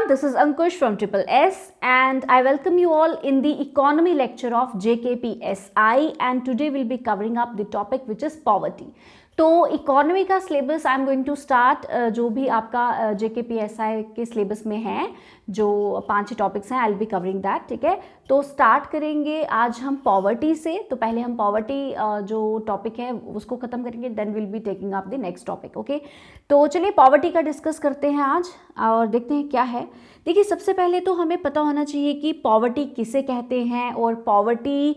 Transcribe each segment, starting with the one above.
everyone, this is Ankush from Triple S and I welcome you all in the economy lecture of JKPSI and today we'll be covering up the topic which is poverty. तो economy का syllabus I am going to start जो भी आपका JKPSI के syllabus में है जो 5 topics हैं I will be covering that, ठीक है। तो स्टार्ट करेंगे आज हम पॉवर्टी से। तो पहले हम पॉवर्टी जो टॉपिक है उसको ख़त्म करेंगे, then will be taking up the next topic, okay. तो चलिए पॉवर्टी का डिस्कस करते हैं आज और देखते हैं क्या है। देखिए सबसे पहले तो हमें पता होना चाहिए कि पॉवर्टी किसे कहते हैं और पॉवर्टी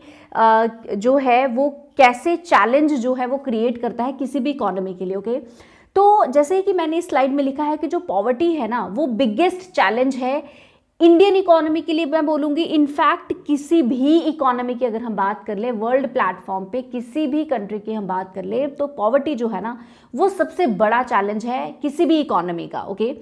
जो है वो कैसे चैलेंज जो है वो क्रिएट करता है किसी भी इकोनॉमी के लिए, ओके। तो जैसे कि मैंने इस स्लाइड में लिखा है कि जो पॉवर्टी है ना वो बिगेस्ट चैलेंज है इंडियन इकोनॉमी के लिए, मैं बोलूँगी इनफैक्ट किसी भी इकोनॉमी की अगर हम बात कर ले, वर्ल्ड प्लेटफॉर्म पे किसी भी कंट्री की हम बात कर ले तो पॉवर्टी जो है ना वो सबसे बड़ा चैलेंज है किसी भी इकोनॉमी का, ओके।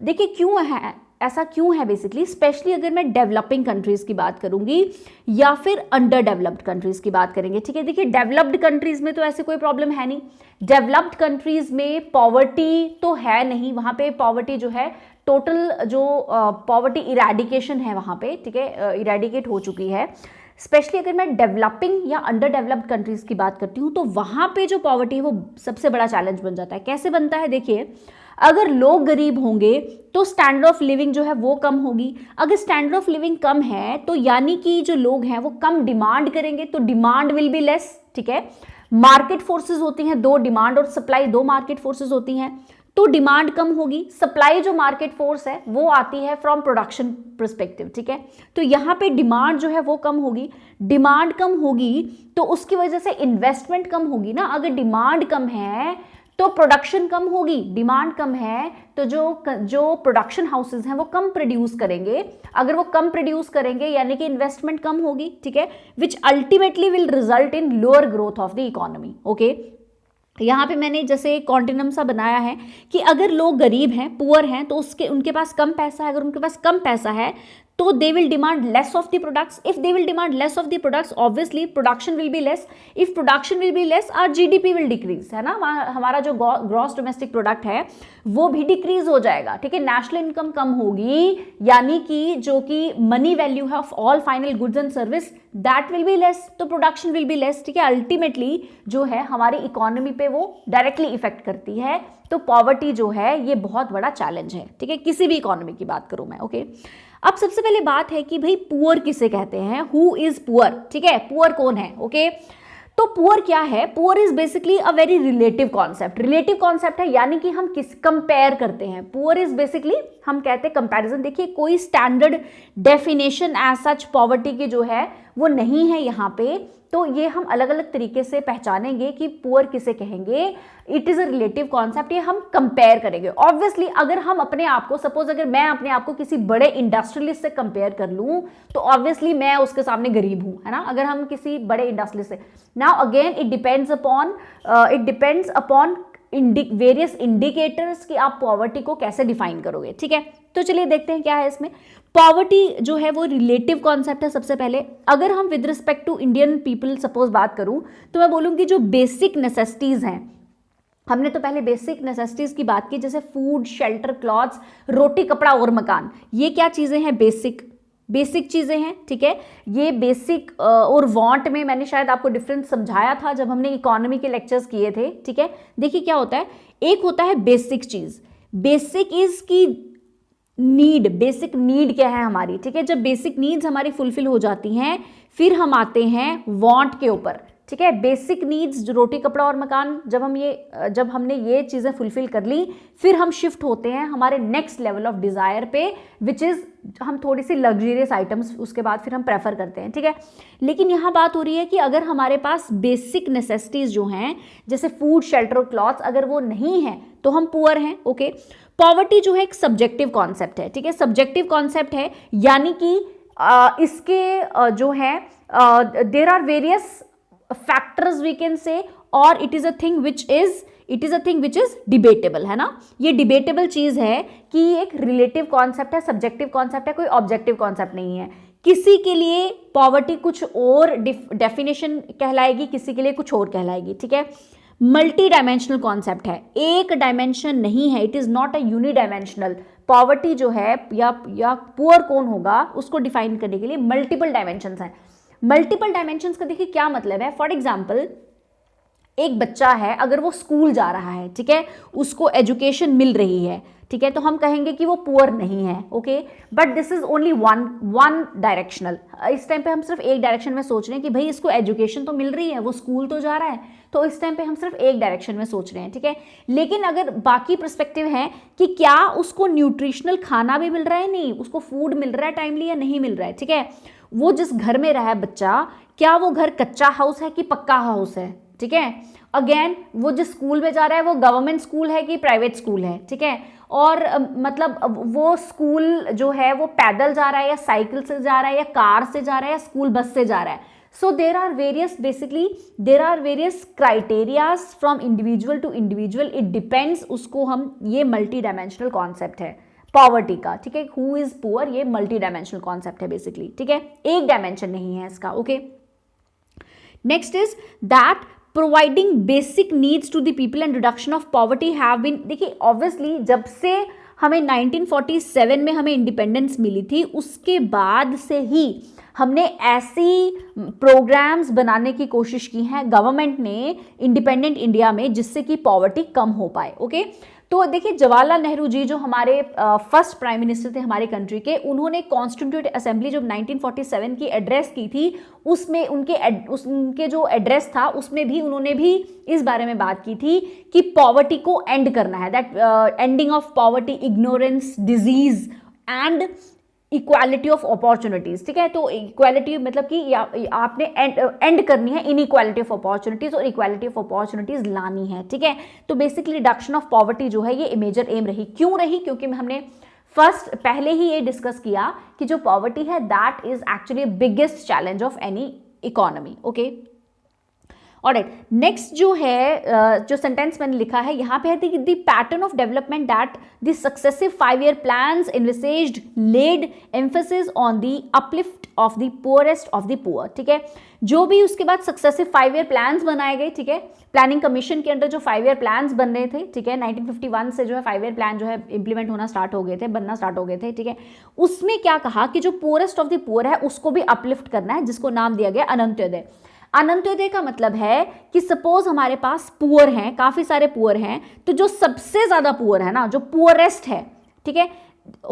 देखिए क्यों है ऐसा, क्यों है बेसिकली, स्पेशली अगर मैं डेवलपिंग कंट्रीज़ की बात करूंगी या फिर अंडर डेवलप्ड कंट्रीज़ की बात करेंगे, ठीक है। देखिए डेवलप्ड कंट्रीज़ में तो ऐसे कोई प्रॉब्लम है नहीं, डेवलप्ड कंट्रीज़ में पॉवर्टी तो है नहीं, वहाँ पे पॉवर्टी जो है टोटल जो पॉवर्टी इरेडिकेशन है वहाँ पे, ठीक है, इरेडिकेट हो चुकी है। स्पेशली अगर मैं डेवलपिंग या अंडर डेवलप्ड कंट्रीज़ की बात करती हूँ तो वहाँ पे जो पॉवर्टी है वो सबसे बड़ा चैलेंज बन जाता है। कैसे बनता है, देखिए अगर लोग गरीब होंगे तो स्टैंडर्ड ऑफ लिविंग जो है वो कम होगी। अगर स्टैंडर्ड ऑफ लिविंग कम है तो यानी कि जो लोग हैं वो कम डिमांड करेंगे, तो डिमांड विल बी लेस, ठीक है। मार्केट फोर्सेस होती हैं दो, डिमांड और सप्लाई, दो मार्केट फोर्सेस होती हैं, तो डिमांड कम होगी। सप्लाई जो मार्केट फोर्स है वो आती है फ्रॉम प्रोडक्शन पर्सपेक्टिव, ठीक है। तो यहाँ पे डिमांड जो है वो कम होगी, डिमांड कम होगी तो उसकी वजह से इन्वेस्टमेंट कम होगी ना। अगर डिमांड कम है तो प्रोडक्शन कम होगी, डिमांड कम है तो जो प्रोडक्शन हाउसेज हैं वो कम प्रोड्यूस करेंगे। अगर वो कम प्रोड्यूस करेंगे यानी कि इन्वेस्टमेंट कम होगी, ठीक है, which ultimately will result in lower growth of the economy, okay. यहाँ पे मैंने जैसे कॉन्टिनम सा बनाया है कि अगर लोग गरीब हैं, पुअर हैं, तो उनके पास कम पैसा है। अगर उनके पास कम पैसा है तो they will demand less of the products. If they will demand less of the products obviously production will be less. If production will be less our GDP will decrease, है ना। हमारा जो ग्रॉस डोमेस्टिक प्रोडक्ट है वो भी decrease हो जाएगा, ठीक है। नेशनल इनकम कम होगी यानी कि जो कि मनी वैल्यू है of all final goods and service that will be less, तो प्रोडक्शन विल बी लेस, ठीक है। अल्टीमेटली जो है हमारी इकोनॉमी पे वो डायरेक्टली इफेक्ट करती है। तो पॉवर्टी जो है ये बहुत बड़ा चैलेंज है, ठीक है, किसी भी इकोनॉमी की बात करूं मैं, ओके। अब सबसे पहले बात है कि भाई पुअर किसे कहते हैं, हु इज पुअर, ठीक है, पुअर कौन है, ओके। तो पुअर क्या है, poor is basically a very relative concept. Relative concept है यानी कि हम किस कंपेयर करते हैं। पुअर इज बेसिकली हम कहते हैं कंपैरिजन। देखिए कोई standard definition as such poverty की जो है वो नहीं है यहाँ पे, तो ये हम अलग अलग तरीके से पहचानेंगे कि पुअर किसे कहेंगे। It is a relative concept, ये हम कंपेयर करेंगे। ऑब्वियसली अगर हम अपने आप को, सपोज अगर मैं अपने आप को किसी बड़े इंडस्ट्रियलिस्ट से कंपेयर कर लूं तो ऑब्वियसली मैं उसके सामने गरीब हूं, है ना। अगर हम किसी बड़े इंडस्ट्रियलिस्ट से, now again it depends upon various indicators कि आप पॉवर्टी को कैसे डिफाइन करोगे, ठीक है। तो चलिए देखते हैं क्या है इसमें। पॉवर्टी जो है वो रिलेटिव कॉन्सेप्ट है। सबसे पहले अगर हम with respect to Indian people suppose बात करूं तो मैं बोलूँगी जो बेसिक नेसेसिटीज़ हैं, हमने तो पहले बेसिक नेसेसिटीज़ की बात की जैसे फूड, शेल्टर, क्लॉथ्स, रोटी, कपड़ा और मकान। ये क्या चीज़ें हैं, बेसिक चीज़ें हैं, ठीक है। ये बेसिक और वांट में मैंने शायद आपको डिफरेंस समझाया था जब हमने इकोनॉमी के लेक्चर्स किए थे, ठीक है। देखिए क्या होता है, एक होता है बेसिक चीज़, बेसिक इज की नीड, बेसिक नीड क्या है हमारी, ठीक है। जब बेसिक नीड्स हमारी फुलफिल हो जाती हैं फिर हम आते हैं वांट के ऊपर, ठीक है। बेसिक नीड्स रोटी, कपड़ा और मकान, जब हमने ये चीज़ें फुलफिल कर ली फिर हम शिफ्ट होते हैं हमारे नेक्स्ट लेवल ऑफ डिज़ायर पे, विच इज़ हम थोड़ी सी लग्जरियस आइटम्स उसके बाद फिर हम प्रेफर करते हैं, ठीक है। लेकिन यहाँ बात हो रही है कि अगर हमारे पास बेसिक नेसेसिटीज़ जो हैं जैसे फूड, शेल्टर और क्लॉथ्स अगर वो नहीं है तो हम पुअर हैं, ओके। पॉवर्टी जो है एक सब्जेक्टिव कॉन्सेप्ट है, ठीक है, सब्जेक्टिव कॉन्सेप्ट है यानी कि इसके जो है there are various factors we can say, और it is a thing which is debatable, है ना। ये डिबेटेबल चीज है कि एक रिलेटिव कॉन्सेप्ट है, सब्जेक्टिव कॉन्सेप्ट है, कोई ऑब्जेक्टिव कॉन्सेप्ट नहीं है। किसी के लिए पॉवर्टी कुछ और डेफिनेशन कहलाएगी, किसी के लिए कुछ और कहलाएगी, ठीक है। मल्टी डायमेंशनल कॉन्सेप्ट है, एक डायमेंशन नहीं है, it is not a unidimensional. Poverty जो है या पुअर कौन होगा उसको डिफाइन करने के लिए मल्टीपल डायमेंशंस हैं। मल्टीपल डायमेंशंस का देखिए क्या मतलब है। फॉर एग्जाम्पल एक बच्चा है, अगर वो स्कूल जा रहा है, ठीक है, उसको एजुकेशन मिल रही है, ठीक है, तो हम कहेंगे कि वो पुअर नहीं है, okay, but this is only one directional. इस टाइम पे हम सिर्फ एक डायरेक्शन में सोच रहे हैं कि भाई इसको एजुकेशन तो मिल रही है, वो स्कूल तो जा रहा है, तो इस टाइम पे हम सिर्फ एक डायरेक्शन में सोच रहे हैं, ठीक है। लेकिन अगर बाकी पर्सपेक्टिव है कि क्या उसको न्यूट्रिशनल खाना भी मिल रहा है, नहीं, उसको फूड मिल रहा है टाइमली या नहीं मिल रहा है, ठीक है, वो जिस घर में रहा है बच्चा, क्या वो घर कच्चा हाउस है कि पक्का हाउस है, ठीक है। अगेन वो जिस स्कूल में जा रहा है वो गवर्नमेंट स्कूल है कि प्राइवेट स्कूल है, ठीक है, और मतलब वो स्कूल जो है वो पैदल जा रहा है या साइकिल से जा रहा है या कार से जा रहा है या स्कूल बस से जा रहा है। So there are various criterias from individual to individual, it depends, उसको हम, ये मल्टी डायमेंशनल कॉन्सेप्ट है पॉवर्टी का, ठीक है, हु इज पुअर, ये मल्टी डायमेंशनल कॉन्सेप्ट है बेसिकली, ठीक है, एक डायमेंशन नहीं है इसका, okay. Next is that providing basic needs to the people and reduction of poverty have been, देखिए ऑब्वियसली जब से हमें 1947 में हमें इंडिपेंडेंस मिली थी, उसके बाद से ही हमने ऐसी प्रोग्राम्स बनाने की कोशिश की है गवर्नमेंट ने इंडिपेंडेंट इंडिया में, जिससे कि पॉवर्टी कम हो पाए, ओके। तो देखिए जवाहरलाल नेहरू जी जो हमारे फर्स्ट प्राइम मिनिस्टर थे हमारे कंट्री के, उन्होंने कॉन्स्टिट्यूंट असेंबली जब 1947 की एड्रेस की थी, उसमें उनके जो एड्रेस था उसमें भी उन्होंने भी इस बारे में बात की थी कि पॉवर्टी को एंड करना है, that ending of poverty, ignorance, disease and equality of opportunities, ठीक है। तो इक्वालिटी मतलब कि आपने एंड करनी है इनइक्वालिटी ऑफ अपॉर्चुनिटीज और इक्वालिटी ऑफ अपॉर्चुनिटीज लानी है, ठीक है। तो बेसिकली रिडक्शन ऑफ पॉवर्टी जो है ये मेजर एम रही। क्यों रही? क्योंकि हमने पहले ही ये डिस्कस किया कि जो पॉवर्टी है that is actually biggest challenge of any economy, okay. Alright, next जो है जो सेंटेंस मैंने लिखा है यहाँ पे है the pattern of development that the successive 5-year plans envisaged laid emphasis on the uplift of the poorest of the poor, ठीक है। जो भी उसके बाद सक्सेसिव 5-year प्लान्स बनाए गए, ठीक है, प्लानिंग कमीशन के अंदर जो 5-year प्लान्स बन रहे थे, ठीक है, 1951 से जो है 5-year प्लान जो है इंप्लीमेंट होना स्टार्ट हो गए थे, बनना स्टार्ट हो गए थे, ठीक है। उसमें क्या कहा कि जो पोरेस्ट ऑफ द पुअर है उसको भी अपलिफ्ट करना है, जिसको नाम दिया गया अनंत्योदय। अनंत्योदय का मतलब है कि सपोज हमारे पास पुअर हैं, काफी सारे पुअर हैं, तो जो सबसे ज्यादा पुअर है ना, जो पुअरेस्ट है, ठीक है,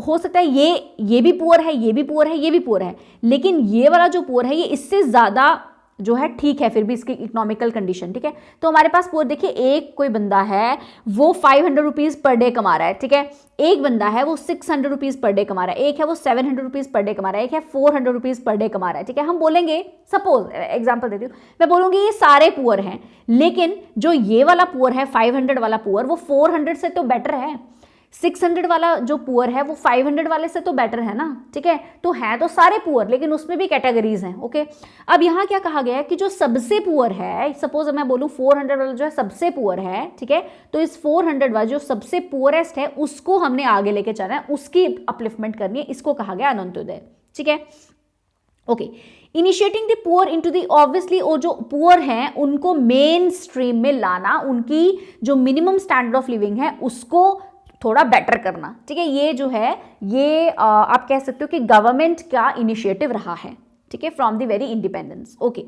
हो सकता है ये भी पुअर है, ये भी पुअर है, ये भी पुअर है, लेकिन ये वाला जो पुअर है ये इससे ज्यादा जो है ठीक है फिर भी इसकी इकोनॉमिकल कंडीशन, ठीक है। तो हमारे पास पुअर देखिए, एक कोई बंदा है वो 500 रुपीज पर डे कमा रहा है, ठीक है, एक बंदा है वो 600 रुपीज पर डे कमा रहा है, एक है वो 700 रुपीज पर डे कमा रहा है, एक है 400 रुपीज पर डे कमा रहा है, ठीक है। हम बोलेंगे, सपोज एग्जांपल देती हूँ, मैं बोलूंगी ये सारे पुअर हैं, लेकिन जो ये वाला पुअर है 500 वाला पुअर, वो 400 से तो बेटर है, 600 वाला जो पुअर है वो 500 वाले से तो बेटर है ना, ठीक है। तो है तो सारे पुअर, लेकिन उसमें भी कैटेगरीज हैं, ओके। अब यहाँ क्या कहा गया है कि जो सबसे पुअर है, सपोज मैं बोलूँ 400 वाला जो है सबसे पुअर है, ठीक है, तो इस 400 वाला जो सबसे पुअरेस्ट है उसको हमने आगे लेके चलना है, उसकी अपलिफ्टमेंट करनी है, इसको कहा गया अनंत्योदय, ठीक है, okay. Initiating the poor into the, obviously वो जो पुअर हैं उनको मेन स्ट्रीम में लाना, उनकी जो मिनिमम स्टैंडर्ड ऑफ लिविंग है उसको थोड़ा बेटर करना, ठीक है। ये जो है ये आप कह सकते हो कि गवर्नमेंट का इनिशिएटिव रहा है, ठीक है, from the very independence, okay.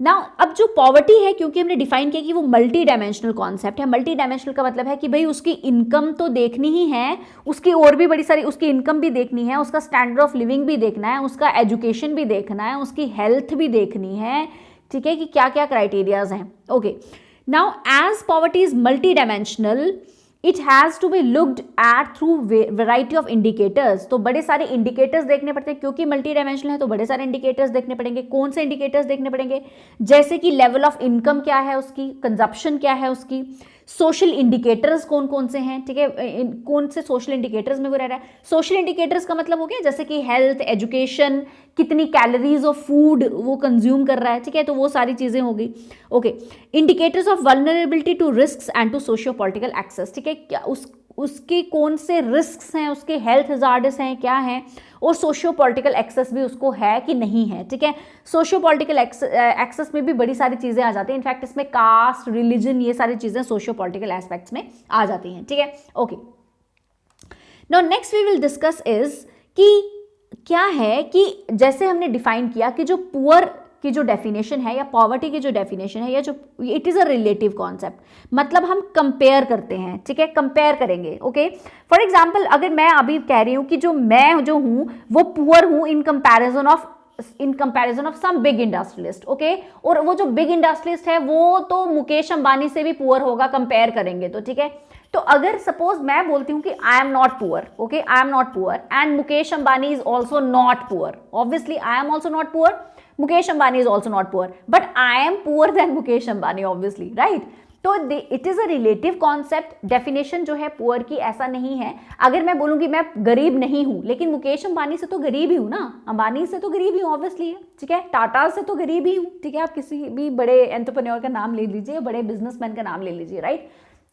Now अब जो पॉवर्टी है, क्योंकि हमने डिफाइन किया कि वो मल्टी डायमेंशनल कॉन्सेप्ट है, मल्टी डायमेंशनल का मतलब है कि भाई उसकी इनकम तो देखनी ही है, उसकी और भी बड़ी सारी, उसकी इनकम भी देखनी है, उसका स्टैंडर्ड ऑफ लिविंग भी देखना है, उसका एजुकेशन भी देखना है, उसकी हेल्थ भी देखनी है, ठीक है, कि क्या क्या क्राइटेरियाज हैं, okay. Now as poverty is multi dimensional, it has to be looked at through variety of indicators, तो बड़े सारे इंडिकेटर्स देखने पड़ते हैं, क्योंकि मल्टी डायमेंशनल है तो बड़े सारे इंडिकेटर्स देखने पड़ेंगे। कौन से इंडिकेटर्स देखने पड़ेंगे? जैसे कि लेवल ऑफ इनकम क्या है उसकी, कंजप्शन क्या है उसकी, सोशल इंडिकेटर्स कौन कौन से हैं, ठीक है, कौन से सोशल इंडिकेटर्स में वो रह रहा है। सोशल इंडिकेटर्स का मतलब हो गया जैसे कि हेल्थ, एजुकेशन, कितनी कैलोरीज ऑफ फूड वो कंज्यूम कर रहा है, ठीक है, तो वो सारी चीजें हो गई, okay. Indicators of vulnerability to risk and to socio political access, ठीक है, क्या उसके कौन से रिस्क हैं, उसके हेल्थ हजार्ड्स हैं, क्या हैं, और सोशियो पॉलिटिकल एक्सेस भी उसको है कि नहीं है, ठीक है। सोशियो पॉलिटिकल एक्सेस में भी बड़ी सारी चीज़ें आ जाती हैं, इनफैक्ट इसमें कास्ट, रिलीजन, ये सारी चीज़ें सोशियो पॉलिटिकल एस्पेक्ट्स में आ जाती हैं, ठीक है, okay. Now next we will discuss is कि क्या है कि जैसे हमने डिफाइन किया कि जो पुअर की जो डेफिनेशन है या पॉवर्टी की जो डेफिनेशन है या जो it is a relative concept, मतलब हम कंपेयर करते हैं, ठीक है, कंपेयर करेंगे, ओके। फॉर एग्जांपल अगर मैं अभी कह रही हूं कि जो मैं जो हूं वो पुअर हूं in comparison of some big industrialist, okay, और वो जो बिग इंडस्ट्रियलिस्ट है वो तो मुकेश अंबानी से भी पुअर होगा कंपेयर करेंगे तो, ठीक है। तो अगर सपोज मैं बोलती हूँ कि I am not poor, okay, I am not poor and Mukesh Ambani is also not poor, obviously I am also not poor, Mukesh Ambani is also not poor, but I am poor then Mukesh Ambani, obviously, right. तो it is a relative concept, definition जो है poor की ऐसा नहीं है। अगर मैं बोलूंगी मैं गरीब नहीं हूं, लेकिन मुकेश अंबानी से तो गरीब ही हूं ना, अंबानी से तो गरीब ही हूं ऑब्वियसली, ठीक है, टाटा से तो गरीब ही हूं, ठीक है, आप किसी भी बड़े एंटरप्रेन्योर का नाम ले लीजिए, बड़े बिजनेसमैन का नाम ले लीजिए, राइट।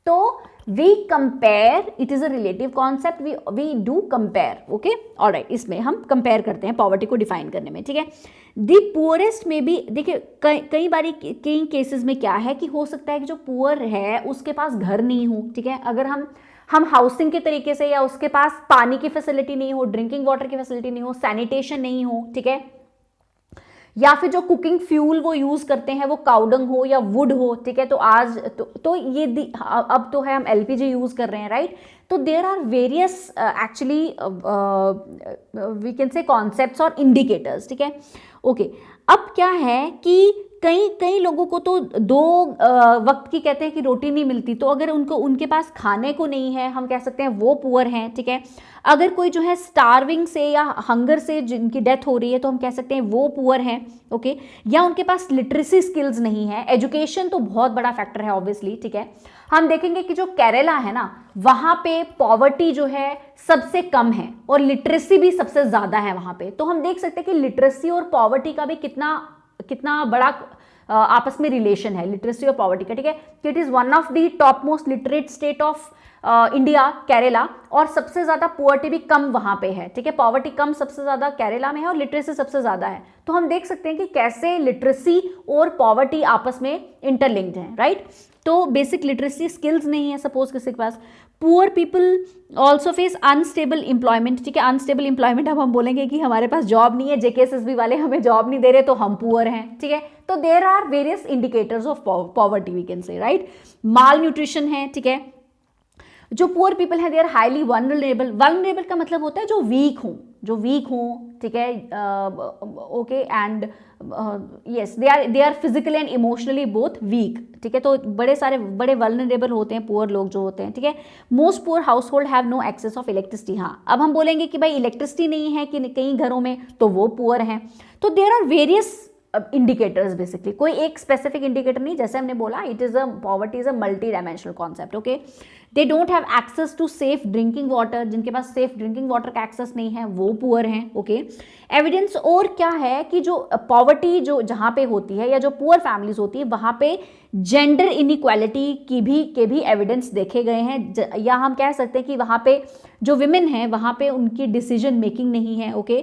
तो we compare, it is a relative concept, we do compare, okay, alright. इसमें हम कंपेयर करते हैं पॉवर्टी को डिफाइन करने में, ठीक है। द पुअरेस्ट में भी देखिए कई बारी कई केसेस में क्या है कि हो सकता है कि जो पुअर है उसके पास घर नहीं हो, ठीक है, अगर हम हाउसिंग के तरीके से, या उसके पास पानी की फैसिलिटी नहीं हो, ड्रिंकिंग वाटर की फैसिलिटी नहीं हो, सैनिटेशन नहीं हो, ठीक है, या फिर जो कुकिंग फ्यूल वो यूज करते हैं वो काउडंग हो या वुड हो, ठीक है। तो आज तो ये अब तो है हम एलपीजी यूज कर रहे हैं, राइट। तो there are various actually we can say concepts और इंडिकेटर्स, ठीक है, ओके। अब क्या है कि कई लोगों को तो दो वक्त की कहते हैं कि रोटी नहीं मिलती, तो अगर उनके पास खाने को नहीं है, हम कह सकते हैं वो पुअर हैं, ठीक है। अगर कोई जो है स्टार्विंग से या हंगर से जिनकी डेथ हो रही है तो हम कह सकते हैं वो पुअर हैं, ओके। या उनके पास लिटरेसी स्किल्स नहीं है, एजुकेशन तो बहुत बड़ा फैक्टर है ऑब्वियसली, ठीक है। हम देखेंगे कि जो केरला है ना वहां पे पॉवर्टी जो है सबसे कम है और लिटरेसी भी सबसे ज्यादा है वहां पे। तो हम देख सकते हैं कि लिटरेसी और पॉवर्टी का भी कितना बड़ा आपस में रिलेशन है, लिटरेसी और पॉवर्टी का, ठीक है। It is one of the top most literate state of India, Kerala, और सबसे ज्यादा पॉवर्टी भी कम वहां पे है, ठीक है। पॉवर्टी कम सबसे ज्यादा केरला में है और लिटरेसी सबसे ज्यादा है। तो हम देख सकते हैं कि कैसे लिटरेसी और पॉवर्टी आपस में इंटरलिंक्ड है, राइट। तो बेसिक लिटरेसी स्किल्स नहीं है सपोज किसी के पास। Poor people also face unstable employment, ठीक है। अनस्टेबल इंप्लॉयमेंट अब हम बोलेंगे कि हमारे पास जॉब नहीं है, जेकेएसएसबी वाले हमें जॉब नहीं दे रहे तो हम पुअर हैं, ठीक है। तो there are various indicators of poverty we can say, right. Malnutrition है, ठीक है। जो पुअर पीपल है they are highly vulnerable, vulnerable का मतलब होता है जो वीक हो, ठीक है, okay, and yes they are physically and emotionally both weak, ठीक है। तो बड़े वल्नरेबल होते हैं पुअर लोग जो होते हैं, ठीक है। Most poor household have no access of electricity, हाँ अब हम बोलेंगे कि भाई इलेक्ट्रिसिटी नहीं है कि कई घरों में तो वो पुअर हैं। तो there are various indicators, basically कोई एक स्पेसिफिक इंडिकेटर नहीं, जैसे हमने बोला it is a poverty is a multi dimensional concept, okay. They don't have access to safe drinking water, जिनके पास सेफ ड्रिंकिंग वाटर का एक्सेस नहीं है वो पुअर हैं, ओके। एविडेंस और क्या है कि जो पॉवर्टी जो जहाँ पे होती है या जो पुअर फैमिलीज होती है वहाँ पे जेंडर इनइक्वालिटी के भी एविडेंस देखे गए हैं, या हम कह सकते हैं कि वहाँ पे जो विमेन हैं वहाँ पे उनकी डिसीजन मेकिंग नहीं है, ओके।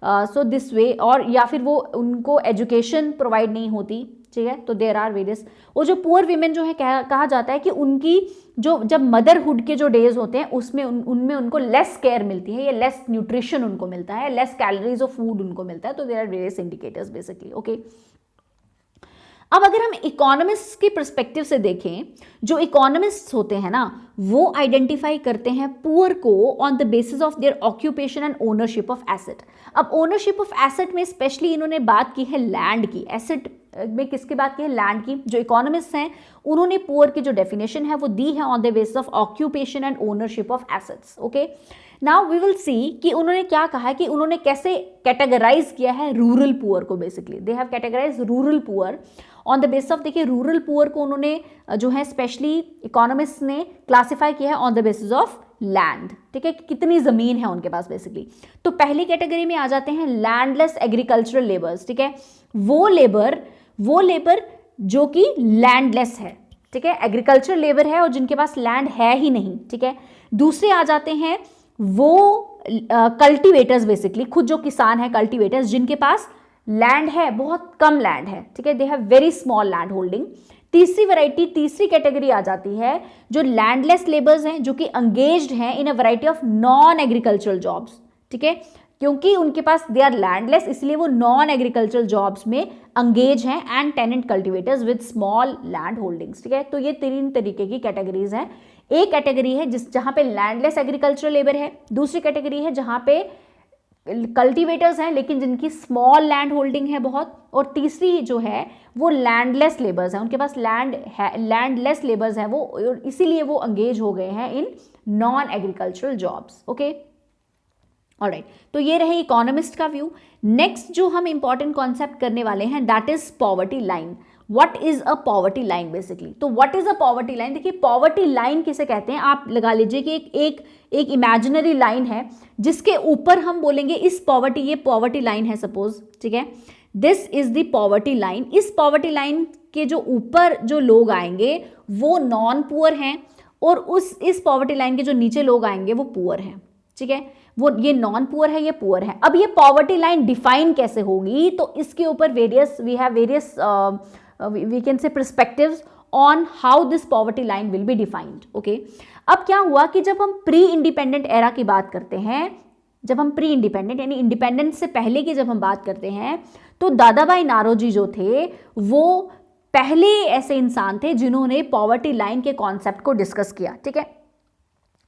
सो दिस वे, और या फिर वो उनको एजुकेशन प्रोवाइड नहीं होती, ठीक है। तो देयर आर वेरियस, और जो पुअर वीमेन जो है कहा जाता है कि उनकी जो जब मदरहुड के जो डेज होते हैं उसमें उनमें उनको लेस केयर मिलती है या लेस न्यूट्रिशन उनको मिलता है, लेस कैलोरीज ऑफ फूड उनको मिलता है। तो there are various indicators basically, okay. अब अगर हम इकोनॉमिस्ट के पर्सपेक्टिव से देखें, जो इकोनॉमिस्ट्स होते हैं ना वो आइडेंटिफाई करते हैं पुअर को on the basis of their occupation and ownership of asset. अब ओनरशिप ऑफ एसेट में स्पेशली इन्होंने बात की है लैंड की, एसेट में किसकी बात की है, लैंड की। जो इकोनॉमिस्ट हैं उन्होंने पुअर की जो डेफिनेशन है वो दी है on the basis of occupation and ownership of assets, okay. Now we will see कि उन्होंने क्या कहा है, कि उन्होंने कैसे कैटेगराइज किया है रूरल पुअर को। Basically they have categorize rural poor on the basis of, देखिए रूरल पुअर को उन्होंने जो है स्पेशली इकोनॉमिस्ट ने क्लासिफाई किया है on the basis of land, ठीक है, कितनी जमीन है उनके पास बेसिकली। तो पहली कैटेगरी में आ जाते हैं लैंडलेस एग्रीकल्चरल लेबर्स, ठीक है। वो लेबर जो कि लैंडलेस है, ठीक है, एग्रीकल्चर लेबर है और जिनके पास लैंड है ही नहीं, ठीक है। दूसरे आ जाते हैं वो कल्टीवेटर्स, बेसिकली खुद जो किसान है कल्टीवेटर्स, जिनके पास लैंड है, बहुत कम लैंड है, ठीक है, they have very small land holding. तीसरी वैरायटी, तीसरी कैटेगरी आ जाती है जो लैंडलेस लेबर्स हैं, जो कि एंगेज्ड हैं in a variety of non agricultural jobs, ठीक है, क्योंकि उनके पास दे आर लैंडलेस, इसलिए वो नॉन एग्रीकल्चरल जॉब्स में एंगेज हैं, and tenant cultivators with small land holdings, ठीक है। तो ये 3 तरीके की कैटेगरीज हैं। एक कैटेगरी है जहां पे लैंडलेस एग्रीकल्चरल लेबर है, दूसरी कैटेगरी है जहां पे कल्टीवेटर्स हैं लेकिन जिनकी स्मॉल लैंड होल्डिंग है बहुत, और तीसरी जो है वो लैंडलेस लेबर्स हैं, उनके पास लैंड है, लैंडलेस लेबर्स हैं वो, इसीलिए वो एंगेज हो गए हैं in non agricultural jobs. Okay, alright, तो ये रहे इकोनॉमिस्ट का व्यू। नेक्स्ट जो हम इंपॉर्टेंट कॉन्सेप्ट करने वाले हैं that is poverty line. What is a poverty line basically? तो what is a poverty line? देखिए, पॉवर्टी लाइन किसे कहते हैं, आप लगा लीजिए कि एक इमेजिनरी लाइन है जिसके ऊपर हम बोलेंगे इस पॉवर्टी, ये पॉवर्टी लाइन है सपोज, ठीक है, this is the poverty line. इस पॉवर्टी लाइन के जो ऊपर जो लोग आएंगे वो नॉन पुअर हैं, और इस पॉवर्टी लाइन के जो नीचे लोग आएंगे वो पुअर हैं, ठीक है, वो ये नॉन पुअर है, ये पुअर है। अब ये पॉवर्टी लाइन डिफाइन कैसे होगी, तो इसके ऊपर we have various we can say perspectives on how this poverty line will be defined. Okay, अब क्या हुआ कि जब हम प्री इंडिपेंडेंट एरा की बात करते हैं, जब हम प्री इंडिपेंडेंट यानी इंडिपेंडेंस से पहले की जब हम बात करते हैं, तो दादा भाई नारोजी जो थे वो पहले ऐसे इंसान थे जिन्होंने पॉवर्टी लाइन के कॉन्सेप्ट को डिस्कस किया, ठीक है।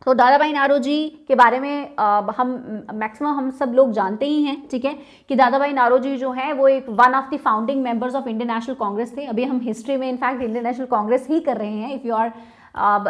तो दादा भाई नारोजी के बारे में हम मैक्सिमम हम सब लोग जानते ही हैं, ठीक है, कि दादा भाई नारोजी जो है वो एक one of the founding members of Indian National Congress थे। अभी हम हिस्ट्री में इनफैक्ट इंडियन नेशनल कांग्रेस ही कर रहे हैं, if you are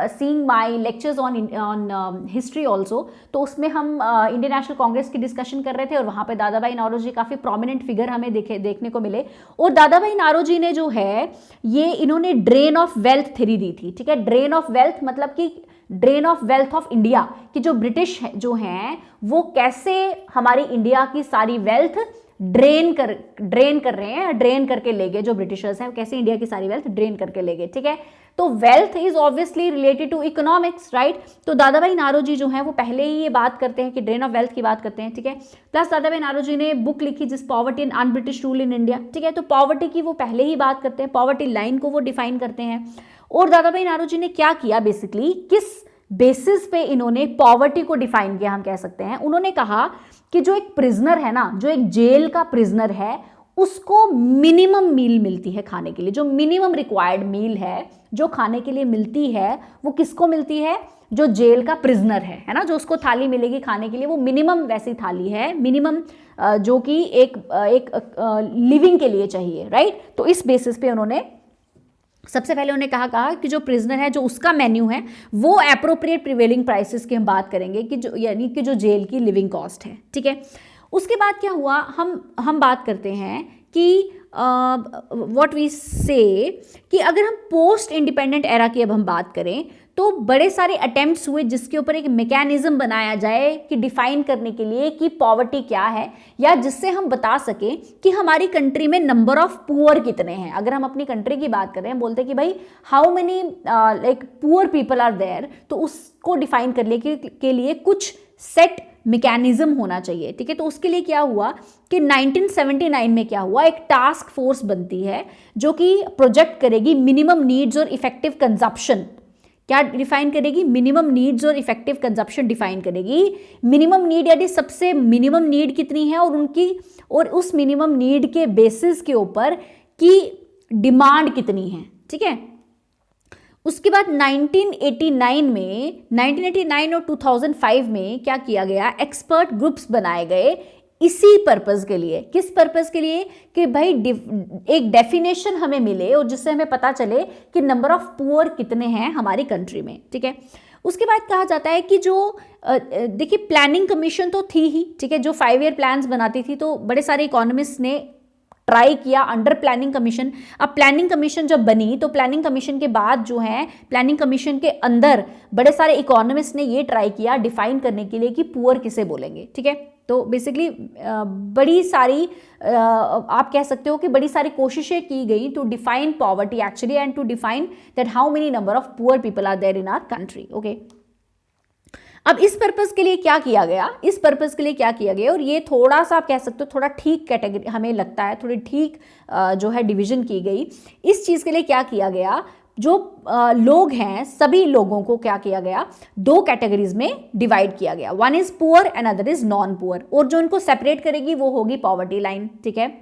seeing my lectures on history also, तो उसमें हम इंडियन नेशनल कांग्रेस की डिस्कशन कर रहे थे, और वहाँ पे दादा भाई नारोजी काफ़ी प्रोमिनेंट फिगर हमें देखने को मिले। और दादा भाई नारोजी ने जो है ये इन्होंने ड्रेन ऑफ वेल्थ थ्योरी दी थी, ठीक है। ड्रेन ऑफ वेल्थ मतलब कि drain of wealth of India, कि जो ब्रिटिश जो हैं वो कैसे हमारी इंडिया की सारी वेल्थ ड्रेन कर रहे हैं, ड्रेन करके ले गए, जो ब्रिटिशर्स हैं कैसे इंडिया की सारी वेल्थ ड्रेन करके ले गए, ठीक है। तो wealth is obviously related to economics, right. तो दादा भाई नारोजी जो है वो पहले ही ये बात करते हैं कि ड्रेन ऑफ वेल्थ की बात करते हैं, ठीक है। प्लस दादा भाई नारोजी ने बुक लिखी जिस poverty and un British rule in India, ठीक है। तो पॉवर्टी की वो पहले ही बात करते हैं, पॉवर्टी लाइन को वो डिफाइन करते हैं। और दादा भाई नारोजी ने क्या किया बेसिकली, किस बेसिस पे इन्होंने पॉवर्टी को डिफाइन किया हम कह सकते हैं, उन्होंने कहा कि जो एक प्रिजनर है ना, जो एक जेल का प्रिजनर है, उसको मिनिमम मील मिलती है खाने के लिए, जो मिनिमम रिक्वायर्ड मील है जो खाने के लिए मिलती है वो किसको मिलती है, जो जेल का प्रिजनर है ना, जो उसको थाली मिलेगी खाने के लिए वो मिनिमम वैसी थाली है, मिनिमम जो कि एक लिविंग के लिए चाहिए, राइट। तो इस बेसिस पे उन्होंने सबसे पहले उन्होंने कहा कि जो प्रिजनर है जो उसका मेन्यू है वो एप्रोप्रिएट प्रिवेलिंग प्राइसेस की हम बात करेंगे, कि जो यानी कि जो जेल की लिविंग कॉस्ट है, ठीक है। उसके बाद क्या हुआ, हम बात करते हैं कि व्हाट वी से कि अगर हम पोस्ट इंडिपेंडेंट एरा की अब हम बात करें तो बड़े सारे अटेम्प्ट्स हुए जिसके ऊपर एक मैकेनिज्म बनाया जाए कि डिफाइन करने के लिए कि पॉवर्टी क्या है, या जिससे हम बता सकें कि हमारी कंट्री में नंबर ऑफ पुअर कितने हैं। अगर हम अपनी कंट्री की बात करें, हम बोलते हैं कि भाई how many like poor people are there, तो उसको डिफाइन करने के लिए कुछ सेट मैकेनिज्म होना चाहिए, ठीक है। तो उसके लिए क्या हुआ कि 1979 में क्या हुआ, एक टास्क फोर्स बनती है जो कि प्रोजेक्ट करेगी मिनिमम नीड्स और इफेक्टिव कंजप्शन। क्या डिफाइन करेगी, मिनिमम नीड्स और इफेक्टिव कंजप्शन डिफाइन करेगी। मिनिमम नीड यानी सबसे मिनिमम नीड कितनी है और उस मिनिमम नीड के बेसिस के ऊपर की डिमांड कितनी है, ठीक है। उसके बाद 1989 और 2005 में क्या किया गया, एक्सपर्ट ग्रुप्स बनाए गए इसी पर्पस के लिए। किस पर्पस के लिए, कि भाई एक डेफिनेशन हमें मिले और जिससे हमें पता चले कि नंबर ऑफ पुअर कितने हैं हमारी कंट्री में, ठीक है। उसके बाद कहा जाता है कि जो देखिए प्लानिंग कमीशन तो थी ही, ठीक है, जो 5 ईयर प्लान्स बनाती थी, तो बड़े सारे इकोनॉमिस्ट ने ट्राई किया अंडर प्लानिंग कमीशन। अब प्लानिंग कमीशन जब बनी तो प्लानिंग कमीशन के बाद जो है प्लानिंग कमीशन के अंदर बड़े सारे इकोनॉमिस्ट ने ये ट्राई किया डिफाइन करने के लिए कि पुअर किसे बोलेंगे, ठीक है। तो बेसिकली बड़ी सारी आप कह सकते हो कि बड़ी सारी कोशिशें की गई to define poverty actually and to define that how many number of poor people are there in our country, okay. अब इस पर्पस के लिए क्या किया गया, इस पर्पस के लिए क्या किया गया, और ये थोड़ा सा आप कह सकते हो थोड़ा ठीक कैटेगरी हमें लगता है, थोड़ी ठीक जो है डिवीजन की गई। इस चीज़ के लिए क्या किया गया, जो लोग हैं सभी लोगों को क्या किया गया, दो कैटेगरीज में डिवाइड किया गया, one is poor and other is non poor, और जो इनको सेपरेट करेगी वो होगी पॉवर्टी लाइन। ठीक है,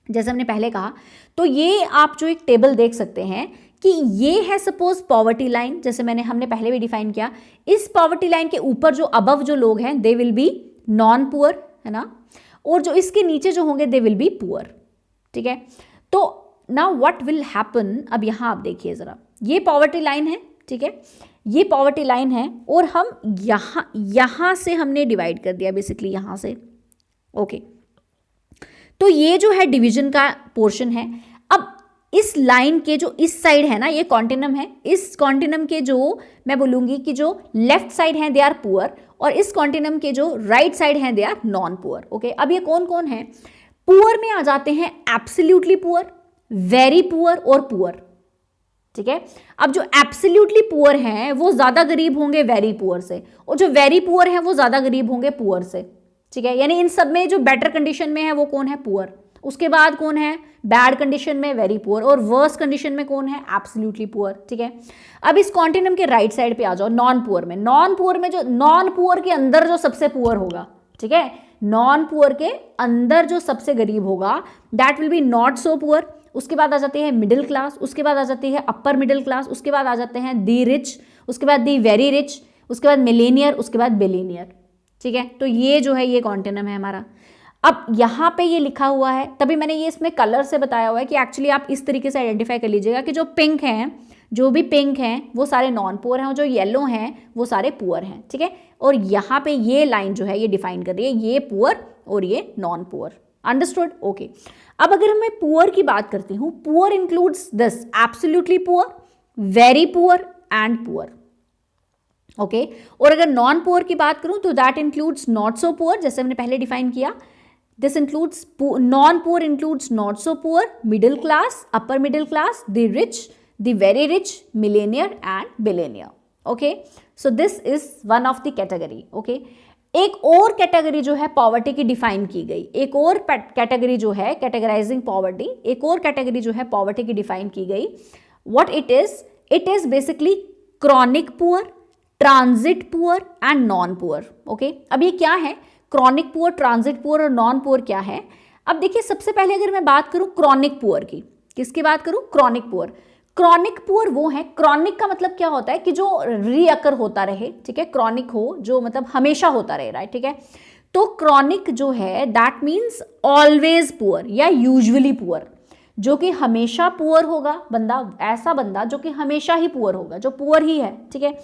जैसे हमने पहले कहा, तो ये आप जो एक टेबल देख सकते हैं कि ये है सपोज पॉवर्टी लाइन, जैसे हमने पहले भी डिफाइन किया। इस पॉवर्टी लाइन के ऊपर जो अबव जो लोग हैं they will be non poor, है ना, और जो इसके नीचे जो होंगे दे विल बी पुअर। ठीक है, तो नाउ व्हाट विल हैपन, अब यहां आप देखिए जरा, ये पॉवर्टी लाइन है। ठीक है, ये पॉवर्टी लाइन है, और हम यहां से हमने डिवाइड कर दिया बेसिकली, यहां से। ओके, तो ये जो है डिवीजन का पोर्शन है। अब इस लाइन के जो इस साइड है ना, ये कॉन्टिनम है, इस कॉन्टिनम के जो मैं बोलूंगी कि जो लेफ्ट साइड हैं दे आर पुअर, और इस कॉन्टिनम के जो राइट साइड हैं they are non poor. Okay, अब ये कौन कौन है, पुअर में आ जाते हैं एब्सोल्युटली पुअर, वेरी पुअर और पुअर। ठीक है, अब जो एब्सोल्युटली पुअर हैं वो ज्यादा गरीब होंगे वेरी पुअर से, और जो वेरी पुअर हैं वो ज्यादा गरीब होंगे पुअर से। ठीक है, यानी इन सब में जो बेटर कंडीशन में है वो कौन है, पुअर। उसके बाद कौन है बैड कंडीशन में, वेरी पुअर, और वर्स कंडीशन में कौन है, एब्सोल्युटली पुअर। ठीक है, अब इस कॉन्टिनम के राइट साइड पे आ जाओ, नॉन पुअर में। नॉन पुअर में जो नॉन पुअर के अंदर जो सबसे पुअर होगा, ठीक है, नॉन पुअर के अंदर जो सबसे गरीब होगा that will be not so poor. उसके बाद आ जाती है मिडिल क्लास, उसके बाद आ जाती है अपर मिडिल क्लास, उसके बाद आ जाते हैं दी रिच, उसके बाद दी वेरी रिच, उसके बाद मिलेनियर, उसके बाद बिलियनियर। ठीक है, तो ये जो है ये कॉन्टिनम है हमारा। अब यहाँ पे ये लिखा हुआ है, तभी मैंने ये इसमें कलर से बताया हुआ है कि एक्चुअली आप इस तरीके से आइडेंटिफाई कर लीजिएगा कि जो पिंक हैं, जो भी पिंक हैं वो सारे नॉन पुअर हैं, और जो येलो हैं वो सारे पुअर हैं। ठीक है, और यहाँ पे ये लाइन जो है ये डिफाइन कर रही है ये पुअर और ये नॉन पुअर। अंडरस्टूड? ओके, अब अगर मैं पुअर की बात करती हूँ, poor includes this absolutely poor, very poor and poor. Okay, और अगर नॉन पुअर की बात करूं तो that includes not so poor, जैसे हमने पहले डिफाइन किया। This includes non poor includes not so poor, middle class, upper middle class, the rich, the very rich, Millionaire and billionaire. Okay, so this is one of the category. Okay, एक और category जो है poverty की define की गई, एक और category जो है कैटेगराइजिंग पॉवर्टी, एक और कैटेगरी जो है पॉवर्टी की डिफाइन की गई। What it is basically chronic poor, transit poor and non poor. Okay, अब ये क्या है, क्रॉनिक पुअर, ट्रांजिट पुअर और नॉन पुअर क्या है। अब देखिए, सबसे पहले अगर मैं बात करूं क्रॉनिक पुअर की, किसकी बात करूं, क्रॉनिक पुअर। क्रॉनिक पुअर वो है, क्रॉनिक का मतलब क्या होता है कि जो रीअकर होता रहे। ठीक है, क्रॉनिक हो जो मतलब हमेशा होता रहे, राइट। ठीक है, तो क्रॉनिक जो है दैट मीन्स ऑलवेज पुअर या यूजुअली पुअर, जो कि हमेशा पुअर होगा बंदा, ऐसा बंदा जो कि हमेशा ही पुअर होगा, जो पुअर ही है। ठीक है,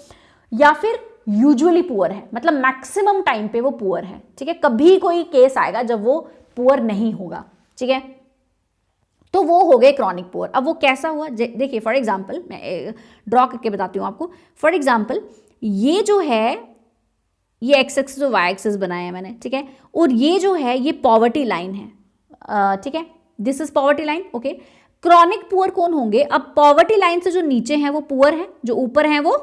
या फिर यूजुअली पुअर है, मतलब मैक्सिमम टाइम पे वो पुअर है। ठीक है, कभी कोई केस आएगा जब वो पुअर नहीं होगा। ठीक है, तो वो हो गए क्रॉनिक पुअर। अब वो कैसा हुआ, देखिए फॉर एग्जांपल मैं ड्रॉ करके बताती हूँ आपको। फॉर एग्जांपल ये जो है ये एक्स एक्सिस और वाई एक्सिस बनाया है मैंने। ठीक है, और ये जो है ये पॉवर्टी लाइन है। ठीक है, this is poverty line. Okay, chronic poor कौन होंगे, अब पॉवर्टी लाइन से जो नीचे हैं वो पुअर है, जो ऊपर हैं वो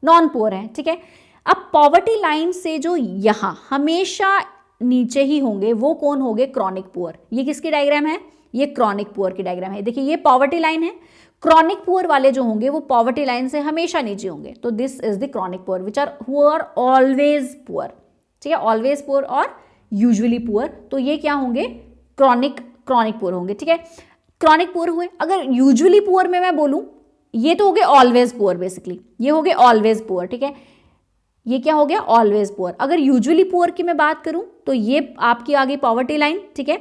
नॉन पुअर है। ठीक है, अब पॉवर्टी लाइन से जो यहां हमेशा नीचे ही होंगे वो कौन होंगे, क्रॉनिक पुअर। ये किसकी डायग्राम है, ये क्रॉनिक पुअर की डायग्राम है। देखिए ये पॉवर्टी लाइन है, क्रॉनिक पुअर वाले जो होंगे वो पॉवर्टी लाइन से हमेशा नीचे होंगे, तो this is the chronic poor which are who are always poor. ठीक है, ऑलवेज पुअर और यूजुअली पुअर, तो ये क्या होंगे, क्रॉनिक पुअर होंगे। ठीक है, क्रॉनिक पुअर हुए। अगर यूजुअली पुअर में मैं बोलूं, ये तो हो गए ऑलवेज पुअर, बेसिकली ये हो गए ऑलवेज पुअर। ठीक है, ये क्या हो गया, ऑलवेज पुअर। अगर यूजुअली पुअर की मैं बात करूं तो ये आपकी आ गई पॉवर्टी लाइन। ठीक है,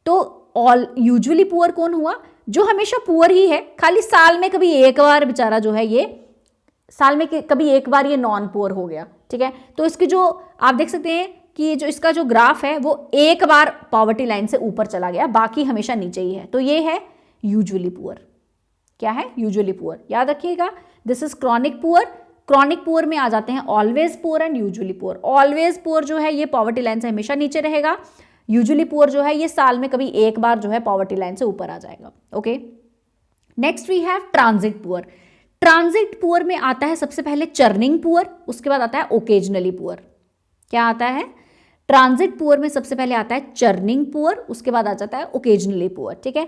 तो यूजुअली पुअर कौन हुआ, जो हमेशा पुअर ही है, खाली साल में कभी एक बार बेचारा जो है ये साल में कभी एक बार ये नॉन पुअर हो गया। ठीक है, तो इसकी जो आप देख सकते हैं कि जो इसका जो ग्राफ है वो एक बार पॉवर्टी लाइन से ऊपर चला गया, बाकी हमेशा नीचे ही है, तो ये है यूजुअली पुअर। क्या है, यूजुअली पुअर, याद रखिएगा। This is chronic poor. Chronic poor में आ जाते हैं always poor and usually poor. Always poor जो है ये पॉवर्टी लाइन से हमेशा नीचे रहेगा, यूजुअली पुअर जो है ये साल में कभी एक बार जो है पॉवर्टी लाइन से ऊपर आ जाएगा। Okay, next we have transit poor. Transit poor में आता है सबसे पहले चर्निंग पुअर, उसके बाद आता है ओकेजनली पुअर। क्या आता है? ट्रांजिट पुअर में सबसे पहले आता है चर्निंग पुअर, उसके बाद आ जाता है ओकेजनली पुअर। ठीक है,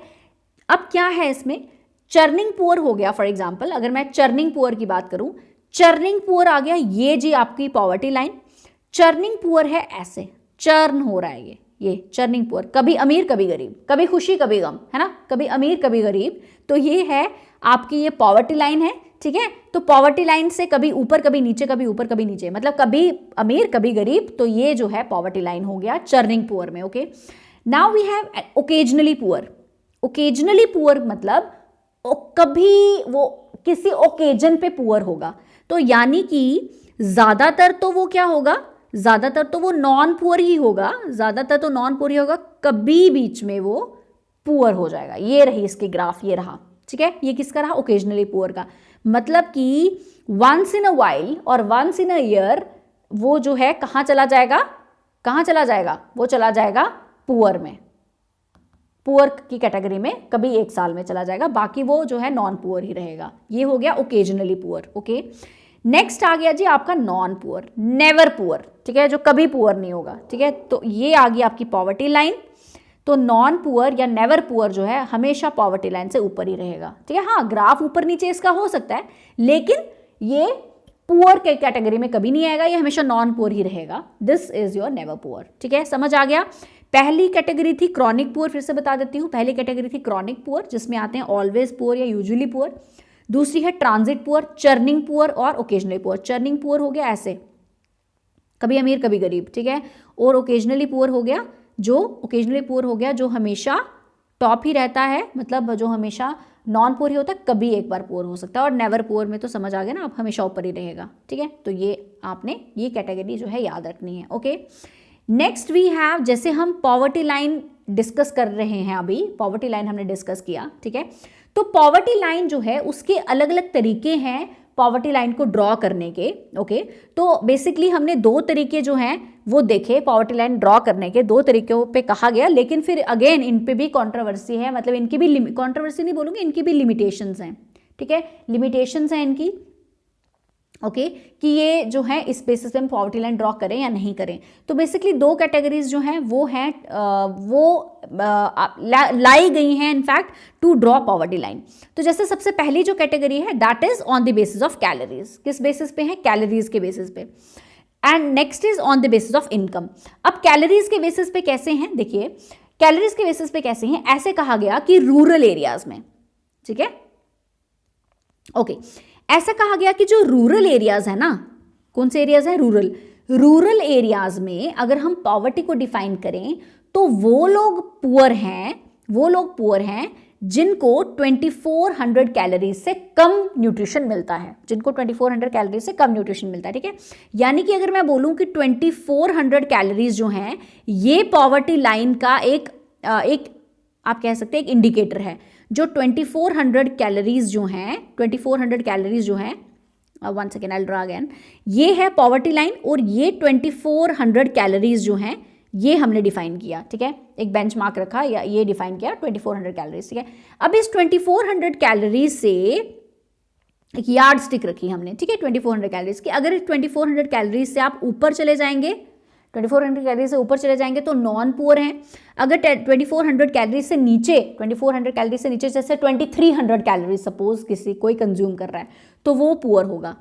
अब क्या है इसमें, चर्निंग पुअर हो गया फॉर एग्जांपल, अगर मैं चर्निंग पुअर की बात करूं, चर्निंग पुअर आ गया ये जी आपकी पॉवर्टी लाइन। चर्निंग पुअर है ऐसे, चर्न हो रहा है ये चर्निंग पुअर, कभी अमीर कभी गरीब, कभी खुशी कभी गम, है ना, कभी अमीर कभी गरीब। तो ये है आपकी ये पॉवर्टी लाइन है। ठीक है, तो पॉवर्टी लाइन से कभी ऊपर कभी नीचे, कभी ऊपर कभी नीचे, मतलब कभी अमीर कभी गरीब, तो ये जो है पॉवर्टी लाइन हो गया चर्निंग पुअर में। Okay, now we have occasionally poor. Occasionally poor मतलब कभी वो किसी ओकेजन पे पुअर होगा, तो यानी कि ज्यादातर तो वो क्या होगा, ज्यादातर तो वो नॉन पुअर ही होगा, ज्यादातर तो नॉन पुअर ही होगा, कभी बीच में वो पुअर हो जाएगा। ये रही इसकी ग्राफ, ये रहा। ठीक है, ये किसका रहा? ओकेजनली पुअर का। मतलब कि वंस इन अ वाइल और वंस इन अ ईयर वो जो है कहां चला जाएगा, कहां चला जाएगा? वो चला जाएगा पुअर में, पुअर की कैटेगरी में कभी एक साल में चला जाएगा, बाकी वो जो है नॉन पुअर ही रहेगा। ये हो गया ओकेजनली पुअर। ओके, नेक्स्ट आ गया जी आपका नॉन पुअर, नेवर पुअर। ठीक है, जो कभी पुअर नहीं होगा। ठीक है, तो ये आ गई आपकी पॉवर्टी लाइन। तो नॉन पुअर या नेवर पुअर जो है हमेशा पॉवर्टी लाइन से ऊपर ही रहेगा। ठीक है, हाँ ग्राफ ऊपर नीचे इसका हो सकता है, लेकिन ये पुअर के कैटेगरी में कभी नहीं आएगा, ये हमेशा नॉन पुअर ही रहेगा। This is your never poor. ठीक है, समझ आ गया। पहली कैटेगरी थी क्रॉनिक पुअर, फिर से बता देती हूँ। पहली कैटेगरी थी क्रॉनिक पुअर, जिसमें आते हैं ऑलवेज पुअर या यूजुअली पुअर। दूसरी है ट्रांजिट पुअर, चर्निंग पुअर और ओकेजनली पुअर। चर्निंग पुअर हो गया ऐसे, कभी अमीर कभी गरीब। ठीक है, और ओकेजनली पुअर हो गया जो, ओकेजनली पुअर हो गया जो हमेशा टॉप ही रहता है, मतलब जो हमेशा नॉन पुअर ही होता है, कभी एक बार पुअर हो सकता है। और नेवर पुअर में तो समझ आ गया ना, आप हमेशा ऊपर ही रहेगा। ठीक है, तो ये आपने ये कैटेगरी जो है याद रखनी है। ओके, नेक्स्ट वी हैव, जैसे हम पॉवर्टी लाइन डिस्कस कर रहे हैं, अभी पॉवर्टी लाइन हमने डिस्कस किया। ठीक है, तो पॉवर्टी लाइन जो है उसके अलग अलग तरीके हैं पॉवर्टी लाइन को ड्रॉ करने के। ओके, तो बेसिकली हमने दो तरीके जो हैं वो देखे पॉवर्टी लाइन ड्रॉ करने के, दो तरीकों पे कहा गया, लेकिन फिर अगेन इन पे भी कंट्रोवर्सी है, मतलब इनकी भी कंट्रोवर्सी नहीं बोलूँगी, इनकी भी लिमिटेशंस हैं। ठीक है, लिमिटेशंस हैं इनकी। ओके, कि ये जो है इस बेसिस पे हम पॉवर्टी लाइन ड्रॉ करें या नहीं करें। तो बेसिकली दो कैटेगरीज जो हैं वो हैं लाई गई हैं in fact to draw poverty line. तो जैसे सबसे पहली जो कैटेगरी है that is on the basis of calories. किस बेसिस पे है? कैलोरीज के बेसिस पे। And next is on the basis of income. अब कैलोरीज के बेसिस पे कैसे हैं, देखिए कैलोरीज के बेसिस पे कैसे हैं, ऐसे कहा गया कि रूरल एरियाज में। ठीक है, ओके, ऐसा कहा गया कि जो रूरल एरियाज है ना, कौन से एरियाज है? रूरल एरियाज में अगर हम पॉवर्टी को डिफाइन करें तो वो लोग पुअर हैं जिनको 2400 कैलोरीज से कम न्यूट्रिशन मिलता है, जिनको 2400 कैलोरीज से कम न्यूट्रिशन मिलता है। ठीक है, यानी कि अगर मैं बोलूं कि 2400 कैलोरीज जो हैं ये पॉवर्टी लाइन का एक आप कह सकते हैं एक इंडिकेटर है। जो 2400 कैलोरीज जो हैं 1 सेकेंड आई ड्रा अगेन, ये है पॉवर्टी लाइन, और ये 2400 कैलोरीज जो हैं ये हमने डिफाइन किया। ठीक है, एक बेंचमार्क रखा या ये डिफाइन किया 2400 कैलोरीज। ठीक है, अब इस 2400 कैलोरीज से एक यार्ड स्टिक रखी हमने। ठीक है, 2400 कैलोरीज की। अगर 2400 कैलोरीज से आप ऊपर चले जाएंगे, 2400 कैलोरीज से ऊपर चले जाएंगे तो नॉन पुअर हैं। अगर 2400 कैलोरीज से नीचे, 2400 कैलोरीज से नीचे जैसे 2300 कैलोरीज सपोज कोई कंज्यूम कर रहा है तो वो पुअर होगा।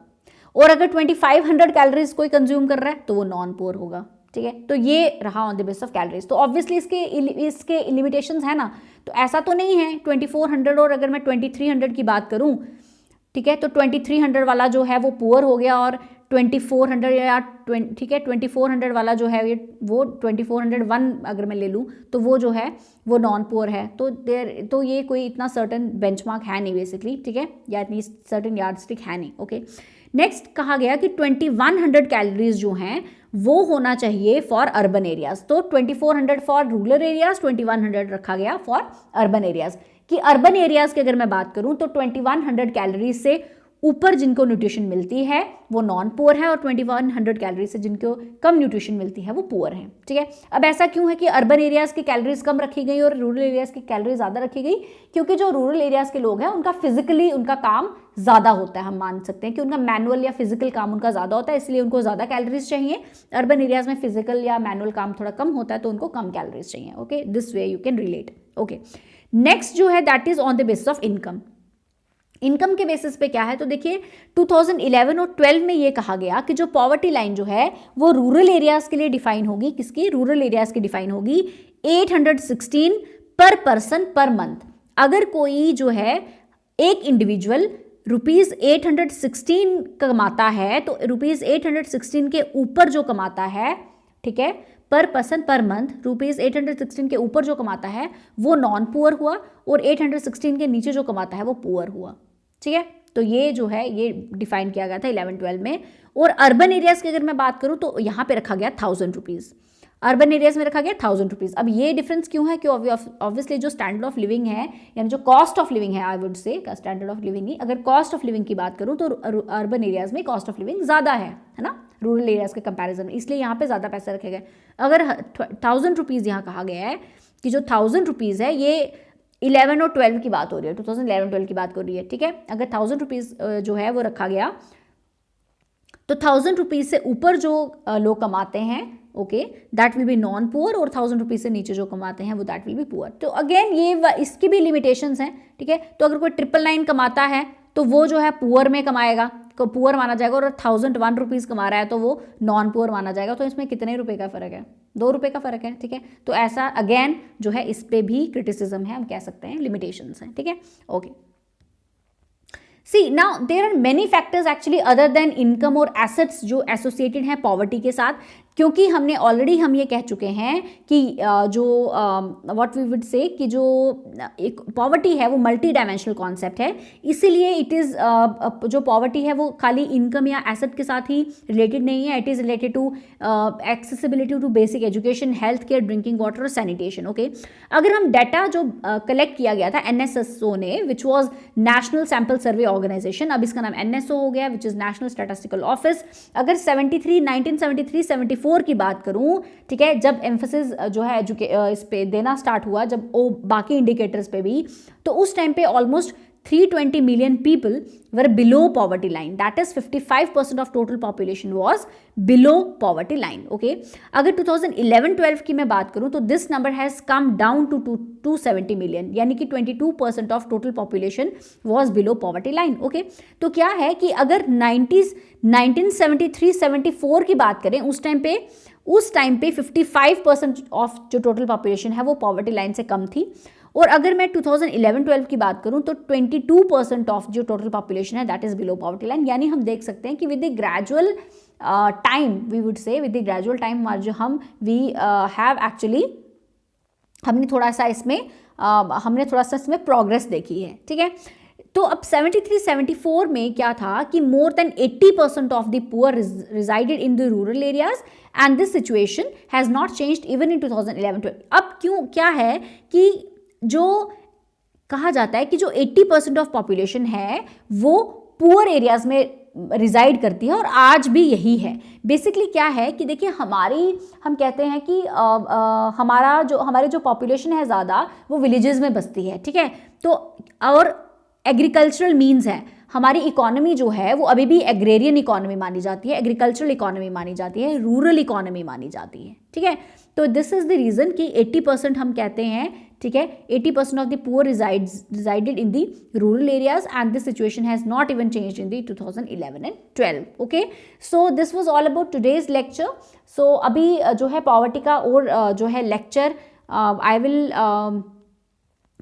और अगर 2500 कैलोरीज कोई कंज्यूम कर रहा है तो वो नॉन पुअर होगा। ठीक है, तो ये रहा on the basis of calories. तो ऑब्वियसली इसके लिमिटेशंस है ना, तो ऐसा तो नहीं है 2400 और अगर मैं 2300 की बात करूं, ठीक है, तो 2300 वाला जो है वो पुअर हो गया, और 2400 या ठीक है 2400 वाला जो है वो 2401 अगर मैं ले लूँ तो वो जो है वो नॉन पुअर है। तो ये कोई इतना सर्टन बेंचमार्क है नहीं बेसिकली। ठीक है, या इतनी सर्टन यार्डस्टिक है नहीं। ओके, नेक्स्ट कहा गया कि 2100 कैलोरीज जो हैं वो होना चाहिए फॉर अर्बन एरियाज। तो 2400 फॉर रूरल एरियाज, 2100 रखा गया फॉर अर्बन एरियाज। कि अर्बन एरियाज की अगर मैं बात करूं तो 2100 कैलोरीज से ऊपर जिनको न्यूट्रिशन मिलती है वो नॉन पुअर है, और 2100 कैलोरी से जिनको कम न्यूट्रिशन मिलती है वो पुअर है। ठीक है, अब ऐसा क्यों है कि अर्बन एरियाज की कैलोरीज कम रखी गई और रूरल एरियाज की कैलोरी ज़्यादा रखी गई? क्योंकि जो रूरल एरियाज के लोग हैं उनका फिजिकली उनका काम ज़्यादा होता है, हम मान सकते हैं कि उनका मैनुअल या फिजिकल काम उनका ज़्यादा होता है, इसलिए उनको ज़्यादा कैलोरीज चाहिए। अर्बन एरियाज में फिजिकल या मैनुअल काम थोड़ा कम होता है तो उनको कम कैलोरीज चाहिए। Okay, this way you can relate. Okay, next जो है that is on the basis of income. Income के बेसिस पे क्या है, तो देखिए 2011 और 12 में ये कहा गया कि जो पॉवर्टी लाइन जो है वो रूरल एरियाज के लिए डिफाइन होगी। किसकी? रूरल एरियाज की डिफाइन होगी 816 पर पर्सन पर मंथ। अगर कोई जो है एक इंडिविजुअल रुपीज 816 कमाता है तो रुपीज 816 के ऊपर जो कमाता है, ठीक है, पर पर्सन पर मंथ रुपीज 816 के ऊपर जो कमाता है वो नॉन पुअर हुआ, और 816 के नीचे जो कमाता है वो पुअर हुआ। ठीक है, तो ये जो है ये डिफाइन किया गया था 11-12 में। और अर्बन एरियाज की अगर मैं बात करूं तो यहाँ पे रखा गया 1000 रुपीज़, अर्बन एरियाज में रखा गया 1000 रुपीज़। अब ये डिफरेंस क्यों है कि ऑब्वियसली जो स्टैंडर्ड ऑफ लिविंग है, यानी जो कॉस्ट ऑफ लिविंग है, I would say standard of living नहीं, अगर कॉस्ट ऑफ लिविंग की बात करूं तो अर्बन एरियाज में कॉस्ट ऑफ लिविंग ज़्यादा है ना, रूरल एरियाज के कंपैरिजन में, इसलिए यहाँ पे ज़्यादा पैसे रखे गए। अगर 1000 रुपीज़ यहाँ कहा गया है कि जो 1000 रुपीज़ है ये 11 और 12 की बात हो रही है, 2011-12 की बात हो रही है। ठीक है, अगर 1000 रुपीज़ जो है वो रखा गया तो 1000 रुपीज़ से ऊपर जो लोग कमाते हैं, okay, that will be non poor, और 1000 रुपीज़ से नीचे जो कमाते हैं वो दैट विल बी पुअर। तो अगेन ये इसकी भी लिमिटेशंस हैं। ठीक है, तो अगर कोई 999 कमाता है तो वो जो है पुअर में कमाएगा, को पुअर माना जाएगा, और 1001 रुपीज़ कमा रहा है तो वो नॉन पुअर माना जाएगा। तो इसमें कितने रुपए का फ़र्क है? 2 रुपए का फ़र्क है। ठीक है, तो ऐसा अगेन जो है इस पे भी क्रिटिसिज्म है, हम कह सकते हैं लिमिटेशंस हैं। ठीक है, okay. See now there are many factors actually other than income और एसेट्स जो एसोसिएटेड हैं पॉवर्टी के साथ, क्योंकि हमने ऑलरेडी हम ये कह चुके हैं कि जो व्हाट वी वुड से कि जो एक पॉवर्टी है वो मल्टी डायमेंशनल कॉन्सेप्ट है, इसीलिए इट इज़ जो पॉवर्टी है वो खाली इनकम या एसेट के साथ ही रिलेटेड नहीं है। It is related to accessibility to basic education, health care, drinking water और सैनिटेशन। ओके, अगर हम डाटा जो कलेक्ट किया गया था NSSO ने, which was national sample survey organisation, अब इसका नाम NSO हो गया, which is national statistical office. अगर 1973-74 की बात करूं, ठीक है, जब एम्फोसिस जो है इस पे देना स्टार्ट हुआ, जब वो बाकी इंडिकेटर्स पे भी, तो उस टाइम पे almost 320 million people were below poverty line. That is 55% of total population was below poverty line. Okay. अगर 2011-12 की मैं बात करूं तो this number has come down to 270 million, यानी कि 22% of total population was below poverty line. Okay. तो क्या है कि अगर 1973-74 की बात करें, उस टाइम पे 55% ऑफ जो टोटल पॉपुलेशन है वो पॉवर्टी लाइन से कम थी। और अगर मैं 2011-12 की बात करूं तो 22% ऑफ जो टोटल पॉपुलेशन है that is below poverty line. यानी हम देख सकते हैं कि with the gradual time, we would say with the gradual time जो हम वी हैव एक्चुअली हमने थोड़ा सा इसमें प्रोग्रेस देखी है। ठीक है, तो अब 73-74 में क्या था कि more than 80% of the poor resided in the rural areas, and this situation has not changed even in 2011-12। अब क्या है कि जो कहा जाता है कि जो 80% ऑफ पॉपुलेशन है वो पुअर एरियाज में रिजाइड करती है, और आज भी यही है। बेसिकली क्या है कि देखिए हम कहते हैं कि हमारी जो पॉपुलेशन है ज़्यादा वो विलेजेस में बसती है। ठीक है, तो और एग्रीकल्चरल मीन्स है, हमारी इकोनॉमी जो है वो अभी भी एग्रेरियन इकोनॉमी मानी जाती है, एग्रीकल्चरल इकोनॉमी मानी जाती है, रूरल इकोनॉमी मानी जाती है। ठीक है, तो दिस इज द रीजन कि 80% हम कहते हैं, ठीक है, 80% of the poor resided in the rural areas, and this situation has not even changed in the 2011 and 12। Okay, so this was all about today's lecture. So अभी जो है poverty का और जो है lecture, I will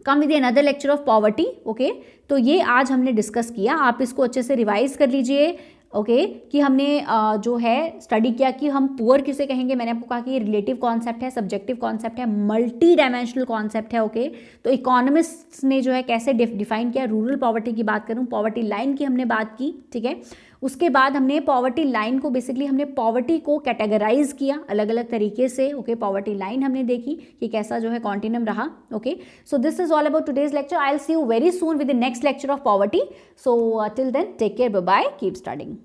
come with another lecture of poverty. Okay, तो ये आज हमने डिस्कस किया, आप इसको अच्छे से रिवाइज कर लीजिए। ओके, कि हमने जो है स्टडी किया कि हम पुअर किसे कहेंगे। मैंने आपको कहा कि ये रिलेटिव कॉन्सेप्ट है, सब्जेक्टिव कॉन्सेप्ट है, मल्टी डायमेंशनल कॉन्सेप्ट है। ओके, तो इकोनॉमिस्ट्स ने जो है कैसे डिफाइन किया। रूरल पॉवर्टी की बात करूं, पॉवर्टी लाइन की हमने बात की। ठीक है, उसके बाद हमने पॉवर्टी लाइन को बेसिकली हमने पॉवर्टी को कैटेगराइज किया अलग अलग तरीके से. ओके, पॉवर्टी लाइन हमने देखी कि कैसा जो है कॉन्टिनम रहा. Okay, so this is all about today's lecture. I will see you very soon with the next lecture of poverty. So till then take care, bye bye, keep studying.